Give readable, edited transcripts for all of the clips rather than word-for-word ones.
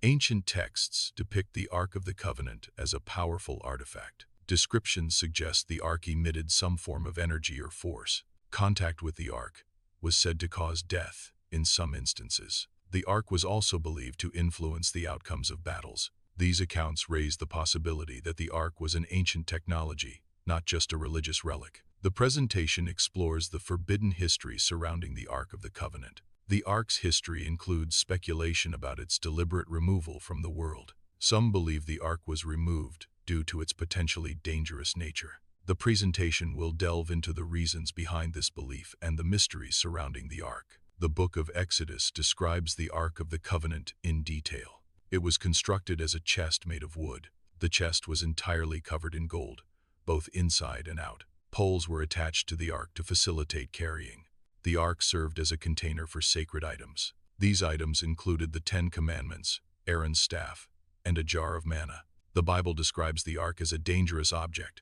Ancient texts depict the Ark of the Covenant as a powerful artifact. Descriptions suggest the Ark emitted some form of energy or force. Contact with the Ark was said to cause death in some instances. The Ark was also believed to influence the outcomes of battles. These accounts raise the possibility that the Ark was an ancient technology, not just a religious relic. The presentation explores the forbidden history surrounding the Ark of the Covenant. The Ark's history includes speculation about its deliberate removal from the world. Some believe the Ark was removed due to its potentially dangerous nature. The presentation will delve into the reasons behind this belief and the mysteries surrounding the Ark. The Book of Exodus describes the Ark of the Covenant in detail. It was constructed as a chest made of wood. The chest was entirely covered in gold, both inside and out. Poles were attached to the Ark to facilitate carrying. The Ark served as a container for sacred items. These items included the 10 Commandments, Aaron's staff, and a jar of manna. The Bible describes the Ark as a dangerous object,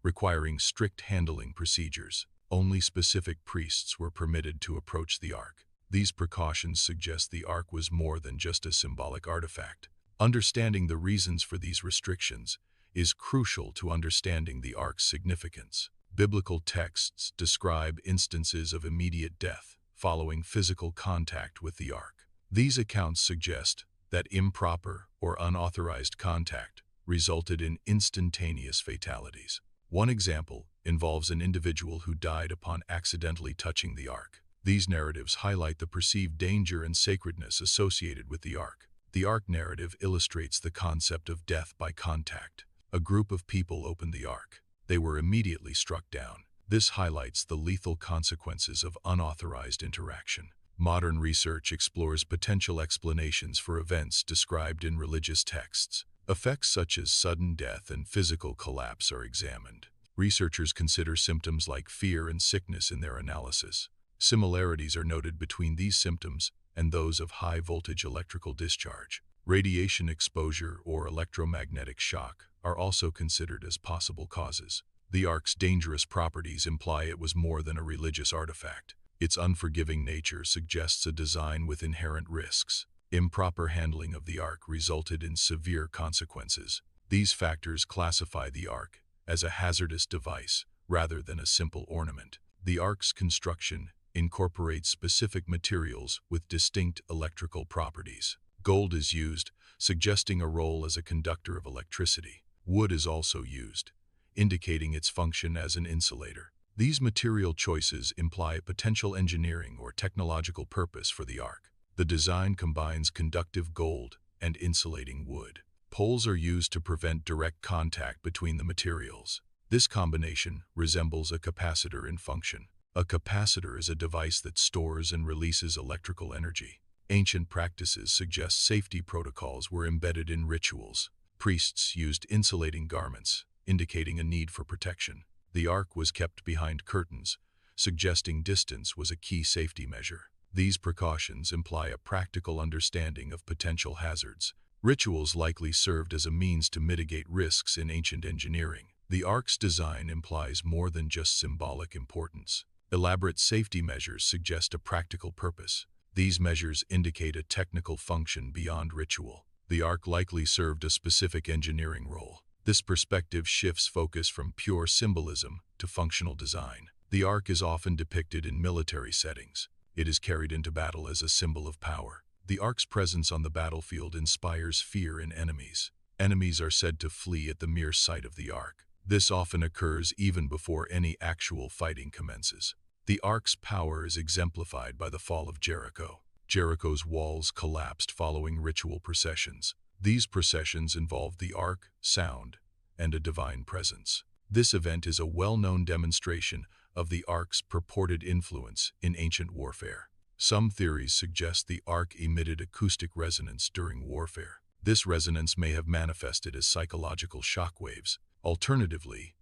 requiring strict handling procedures. Only specific priests were permitted to approach the Ark. These precautions suggest the Ark was more than just a symbolic artifact. Understanding the reasons for these restrictions is crucial to understanding the Ark's significance. Biblical texts describe instances of immediate death following physical contact with the Ark. These accounts suggest that improper or unauthorized contact resulted in instantaneous fatalities. One example involves an individual who died upon accidentally touching the Ark. These narratives highlight the perceived danger and sacredness associated with the Ark. The Ark narrative illustrates the concept of death by contact. A group of people opened the Ark. They were immediately struck down. This highlights the lethal consequences of unauthorized interaction. Modern research explores potential explanations for events described in religious texts. Effects such as sudden death and physical collapse are examined. Researchers consider symptoms like fear and sickness in their analysis. Similarities are noted between these symptoms and those of high-voltage electrical discharge. Radiation exposure or electromagnetic shock are also considered as possible causes. The Ark's dangerous properties imply it was more than a religious artifact. Its unforgiving nature suggests a design with inherent risks. Improper handling of the Ark resulted in severe consequences. These factors classify the Ark as a hazardous device rather than a simple ornament. The Ark's construction incorporates specific materials with distinct electrical properties. Gold is used, suggesting a role as a conductor of electricity. Wood is also used, indicating its function as an insulator. These material choices imply potential engineering or technological purpose for the Ark. The design combines conductive gold and insulating wood. Poles are used to prevent direct contact between the materials. This combination resembles a capacitor in function. A capacitor is a device that stores and releases electrical energy. Ancient practices suggest safety protocols were embedded in rituals. Priests used insulating garments, indicating a need for protection. The Ark was kept behind curtains, suggesting distance was a key safety measure. These precautions imply a practical understanding of potential hazards. Rituals likely served as a means to mitigate risks in ancient engineering. The Ark's design implies more than just symbolic importance. Elaborate safety measures suggest a practical purpose. These measures indicate a technical function beyond ritual. The Ark likely served a specific engineering role. This perspective shifts focus from pure symbolism to functional design. The Ark is often depicted in military settings. It is carried into battle as a symbol of power. The Ark's presence on the battlefield inspires fear in enemies. Enemies are said to flee at the mere sight of the Ark. This often occurs even before any actual fighting commences. The Ark's power is exemplified by the fall of Jericho. Jericho's walls collapsed following ritual processions. These processions involved the Ark, sound, and a divine presence. This event is a well-known demonstration of the Ark's purported influence in ancient warfare. Some theories suggest the Ark emitted acoustic resonance during warfare. This resonance may have manifested as psychological shockwaves. Alternatively,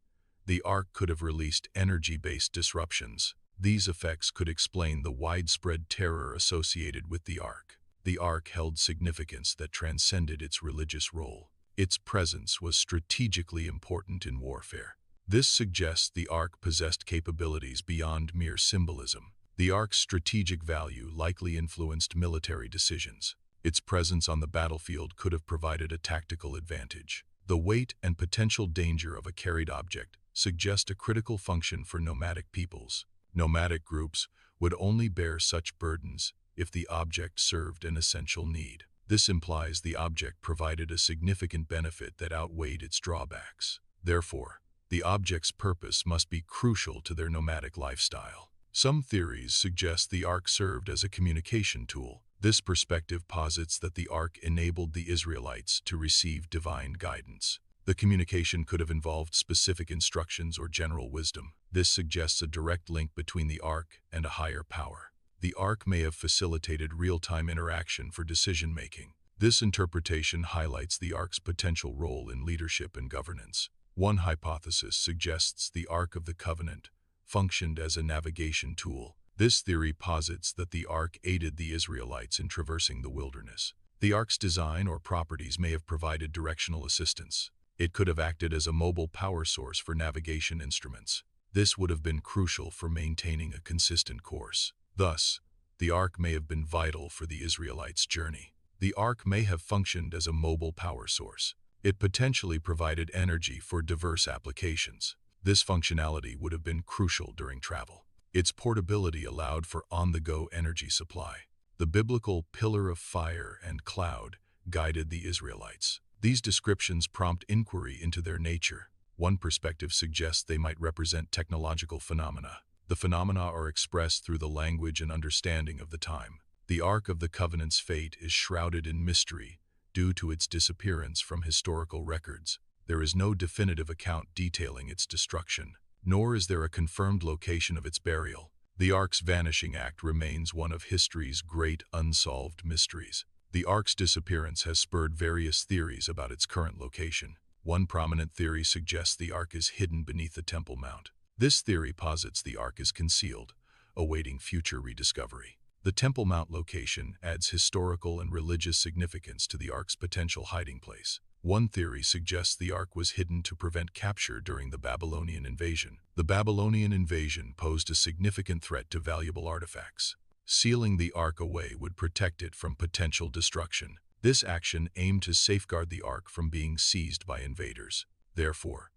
the Ark could have released energy-based disruptions. These effects could explain the widespread terror associated with the Ark. The Ark held significance that transcended its religious role. Its presence was strategically important in warfare. This suggests the Ark possessed capabilities beyond mere symbolism. The Ark's strategic value likely influenced military decisions. Its presence on the battlefield could have provided a tactical advantage. The weight and potential danger of a carried object suggest a critical function for nomadic peoples. Nomadic groups would only bear such burdens if the object served an essential need. This implies the object provided a significant benefit that outweighed its drawbacks. Therefore, the object's purpose must be crucial to their nomadic lifestyle. Some theories suggest the Ark served as a communication tool. This perspective posits that the Ark enabled the Israelites to receive divine guidance. The communication could have involved specific instructions or general wisdom. This suggests a direct link between the Ark and a higher power. The Ark may have facilitated real-time interaction for decision-making. This interpretation highlights the Ark's potential role in leadership and governance. One hypothesis suggests the Ark of the Covenant functioned as a navigation tool. This theory posits that the Ark aided the Israelites in traversing the wilderness. The Ark's design or properties may have provided directional assistance. It could have acted as a mobile power source for navigation instruments. This would have been crucial for maintaining a consistent course. Thus, the Ark may have been vital for the Israelites' journey. The Ark may have functioned as a mobile power source. It potentially provided energy for diverse applications. This functionality would have been crucial during travel. Its portability allowed for on-the-go energy supply. The biblical pillar of fire and cloud guided the Israelites. These descriptions prompt inquiry into their nature. One perspective suggests they might represent technological phenomena. The phenomena are expressed through the language and understanding of the time. The Ark of the Covenant's fate is shrouded in mystery due to its disappearance from historical records. There is no definitive account detailing its destruction, nor is there a confirmed location of its burial. The Ark's vanishing act remains one of history's great unsolved mysteries. The Ark's disappearance has spurred various theories about its current location. One prominent theory suggests the Ark is hidden beneath the Temple Mount. This theory posits the Ark is concealed, awaiting future rediscovery. The Temple Mount location adds historical and religious significance to the Ark's potential hiding place. One theory suggests the Ark was hidden to prevent capture during the Babylonian invasion. The Babylonian invasion posed a significant threat to valuable artifacts. Sealing the Ark away would protect it from potential destruction. This action aimed to safeguard the Ark from being seized by invaders. Therefore,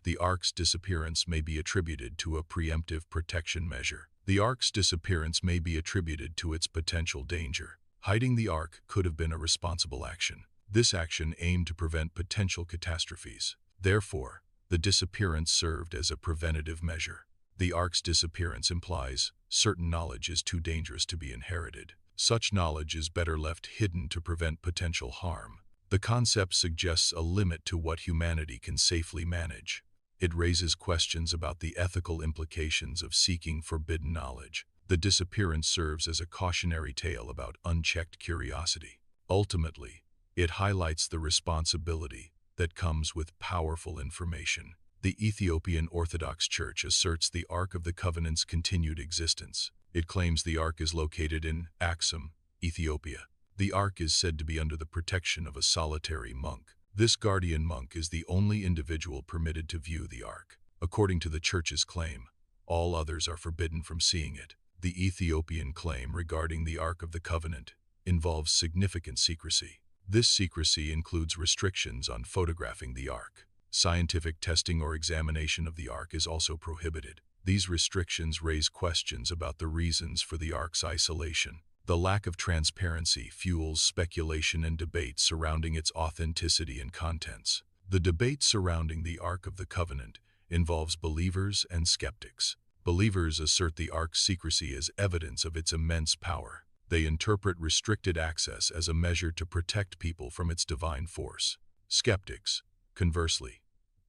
the Ark's disappearance may be attributed to a preemptive protection measure. The Ark's disappearance may be attributed to its potential danger. Hiding the Ark could have been a responsible action. This action aimed to prevent potential catastrophes. Therefore, the disappearance served as a preventative measure. The Ark's disappearance implies certain knowledge is too dangerous to be inherited. Such knowledge is better left hidden to prevent potential harm. The concept suggests a limit to what humanity can safely manage. It raises questions about the ethical implications of seeking forbidden knowledge. The disappearance serves as a cautionary tale about unchecked curiosity. Ultimately, it highlights the responsibility that comes with powerful information. The Ethiopian Orthodox Church asserts the Ark of the Covenant's continued existence. It claims the Ark is located in Axum, Ethiopia. The Ark is said to be under the protection of a solitary monk. This guardian monk is the only individual permitted to view the Ark. According to the Church's claim, all others are forbidden from seeing it. The Ethiopian claim regarding the Ark of the Covenant involves significant secrecy. This secrecy includes restrictions on photographing the Ark. Scientific testing or examination of the Ark is also prohibited. These restrictions raise questions about the reasons for the Ark's isolation. The lack of transparency fuels speculation and debate surrounding its authenticity and contents. The debate surrounding the Ark of the Covenant involves believers and skeptics. Believers assert the Ark's secrecy as evidence of its immense power. They interpret restricted access as a measure to protect people from its divine force. Skeptics, conversely,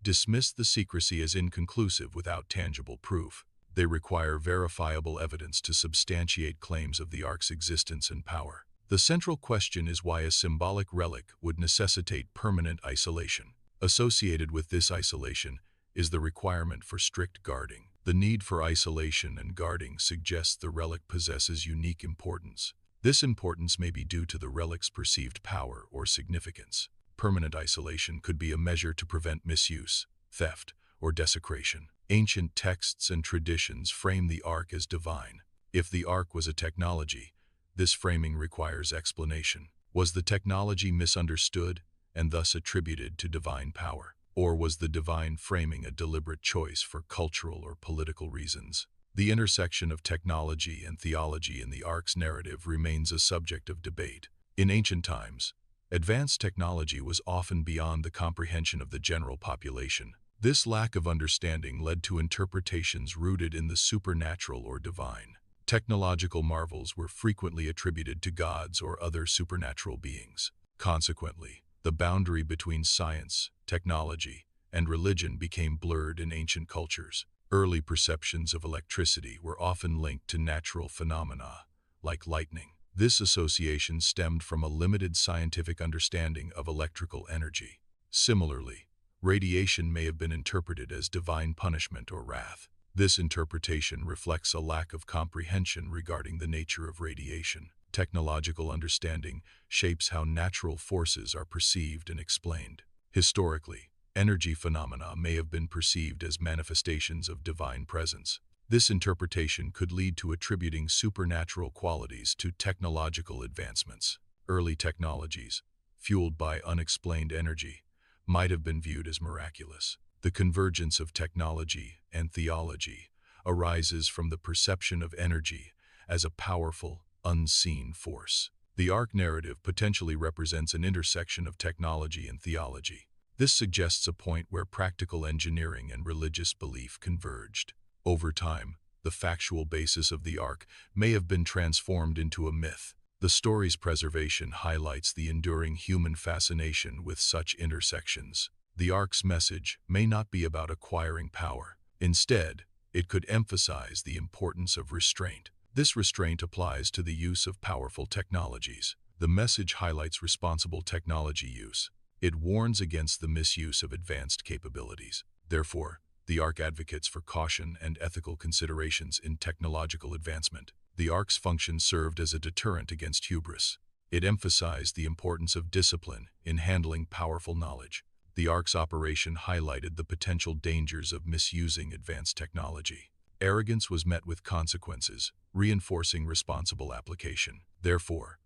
dismiss the secrecy as inconclusive without tangible proof. They require verifiable evidence to substantiate claims of the Ark's existence and power. The central question is why a symbolic relic would necessitate permanent isolation. Associated with this isolation is the requirement for strict guarding. The need for isolation and guarding suggests the relic possesses unique importance. This importance may be due to the relic's perceived power or significance. Permanent isolation could be a measure to prevent misuse, theft, or desecration. Ancient texts and traditions frame the Ark as divine. If the Ark was a technology, this framing requires explanation. Was the technology misunderstood and thus attributed to divine power? Or was the divine framing a deliberate choice for cultural or political reasons? The intersection of technology and theology in the Ark's narrative remains a subject of debate. In ancient times, advanced technology was often beyond the comprehension of the general population. This lack of understanding led to interpretations rooted in the supernatural or divine. Technological marvels were frequently attributed to gods or other supernatural beings. Consequently, the boundary between science, technology, and religion became blurred in ancient cultures. Early perceptions of electricity were often linked to natural phenomena, like lightning. This association stemmed from a limited scientific understanding of electrical energy. Similarly, radiation may have been interpreted as divine punishment or wrath. This interpretation reflects a lack of comprehension regarding the nature of radiation. Technological understanding shapes how natural forces are perceived and explained. Historically, energy phenomena may have been perceived as manifestations of divine presence. This interpretation could lead to attributing supernatural qualities to technological advancements. Early technologies, fueled by unexplained energy, might have been viewed as miraculous. The convergence of technology and theology arises from the perception of energy as a powerful, unseen force. The Ark narrative potentially represents an intersection of technology and theology. This suggests a point where practical engineering and religious belief converged. Over time, the factual basis of the Ark may have been transformed into a myth. The story's preservation highlights the enduring human fascination with such intersections. The Ark's message may not be about acquiring power. Instead, it could emphasize the importance of restraint. This restraint applies to the use of powerful technologies. The message highlights responsible technology use. It warns against the misuse of advanced capabilities. Therefore, the Ark advocates for caution and ethical considerations in technological advancement. The Ark's function served as a deterrent against hubris. It emphasized the importance of discipline in handling powerful knowledge. The Ark's operation highlighted the potential dangers of misusing advanced technology. Arrogance was met with consequences, reinforcing responsible application. Therefore,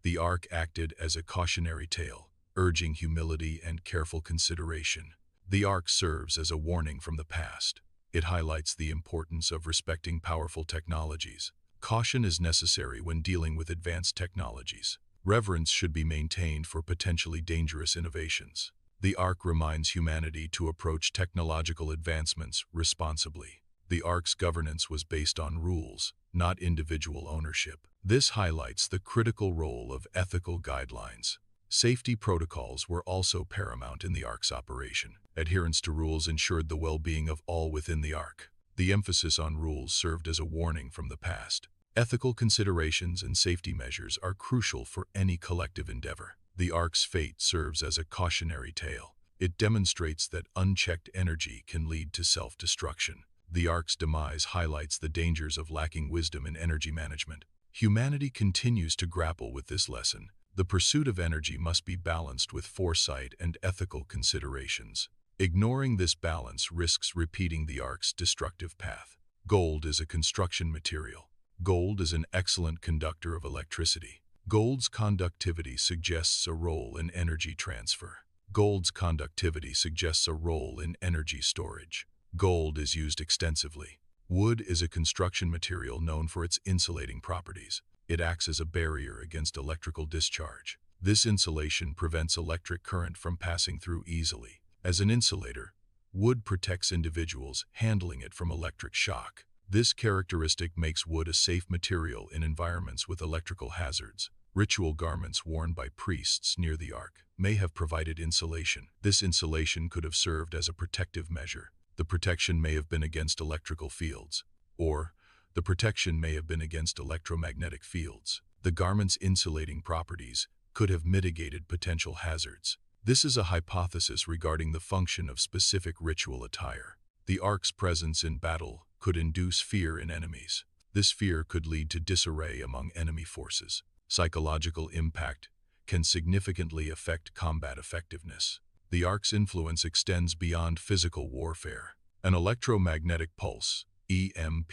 the Ark acted as a cautionary tale, urging humility and careful consideration. The Ark serves as a warning from the past. It highlights the importance of respecting powerful technologies. Caution is necessary when dealing with advanced technologies. Reverence should be maintained for potentially dangerous innovations. The Ark reminds humanity to approach technological advancements responsibly. The Ark's governance was based on rules, not individual ownership. This highlights the critical role of ethical guidelines. Safety protocols were also paramount in the Ark's operation. Adherence to rules ensured the well-being of all within the Ark. The emphasis on rules served as a warning from the past. Ethical considerations and safety measures are crucial for any collective endeavor. The Ark's fate serves as a cautionary tale. It demonstrates that unchecked energy can lead to self-destruction. The Ark's demise highlights the dangers of lacking wisdom in energy management. Humanity continues to grapple with this lesson. The pursuit of energy must be balanced with foresight and ethical considerations. Ignoring this balance risks repeating the Ark's destructive path. Gold is a construction material. Gold is an excellent conductor of electricity. Gold's conductivity suggests a role in energy transfer. Gold's conductivity suggests a role in energy storage. Gold is used extensively. Wood is a construction material known for its insulating properties. It acts as a barrier against electrical discharge. This insulation prevents electric current from passing through easily. As an insulator, wood protects individuals handling it from electric shock. This characteristic makes wood a safe material in environments with electrical hazards. Ritual garments worn by priests near the Ark may have provided insulation. This insulation could have served as a protective measure. The protection may have been against electrical fields, or the protection may have been against electromagnetic fields. The garment's insulating properties could have mitigated potential hazards. This is a hypothesis regarding the function of specific ritual attire. The Ark's presence in battle could induce fear in enemies. This fear could lead to disarray among enemy forces. Psychological impact can significantly affect combat effectiveness. The Ark's influence extends beyond physical warfare. An electromagnetic pulse, EMP,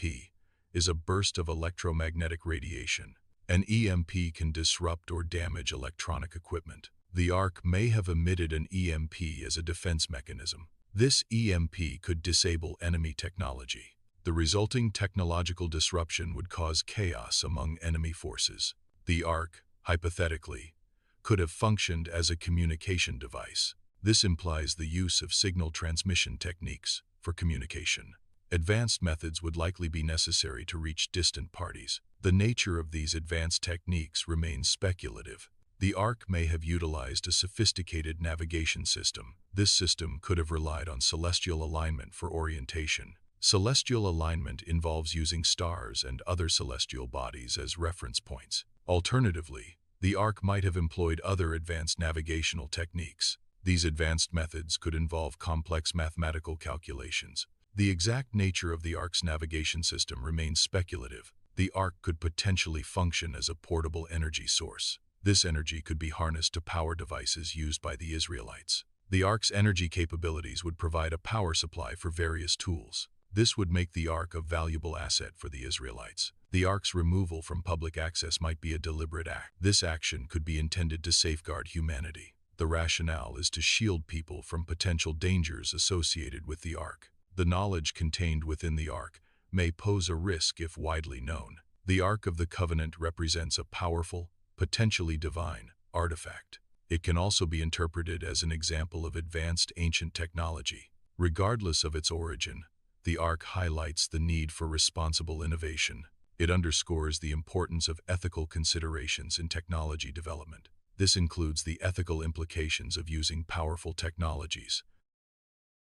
is a burst of electromagnetic radiation. An EMP can disrupt or damage electronic equipment. The Ark may have emitted an EMP as a defense mechanism. This EMP could disable enemy technology. The resulting technological disruption would cause chaos among enemy forces. The Ark, hypothetically, could have functioned as a communication device. This implies the use of signal transmission techniques for communication. Advanced methods would likely be necessary to reach distant parties. The nature of these advanced techniques remains speculative. The Ark may have utilized a sophisticated navigation system. This system could have relied on celestial alignment for orientation. Celestial alignment involves using stars and other celestial bodies as reference points. Alternatively, the Ark might have employed other advanced navigational techniques. These advanced methods could involve complex mathematical calculations. The exact nature of the Ark's navigation system remains speculative. The Ark could potentially function as a portable energy source. This energy could be harnessed to power devices used by the Israelites. The Ark's energy capabilities would provide a power supply for various tools. This would make the Ark a valuable asset for the Israelites. The Ark's removal from public access might be a deliberate act. This action could be intended to safeguard humanity. The rationale is to shield people from potential dangers associated with the Ark. The knowledge contained within the Ark may pose a risk if widely known. The Ark of the Covenant represents a powerful, potentially divine, artifact. It can also be interpreted as an example of advanced ancient technology. Regardless of its origin, the Ark highlights the need for responsible innovation. It underscores the importance of ethical considerations in technology development. This includes the ethical implications of using powerful technologies,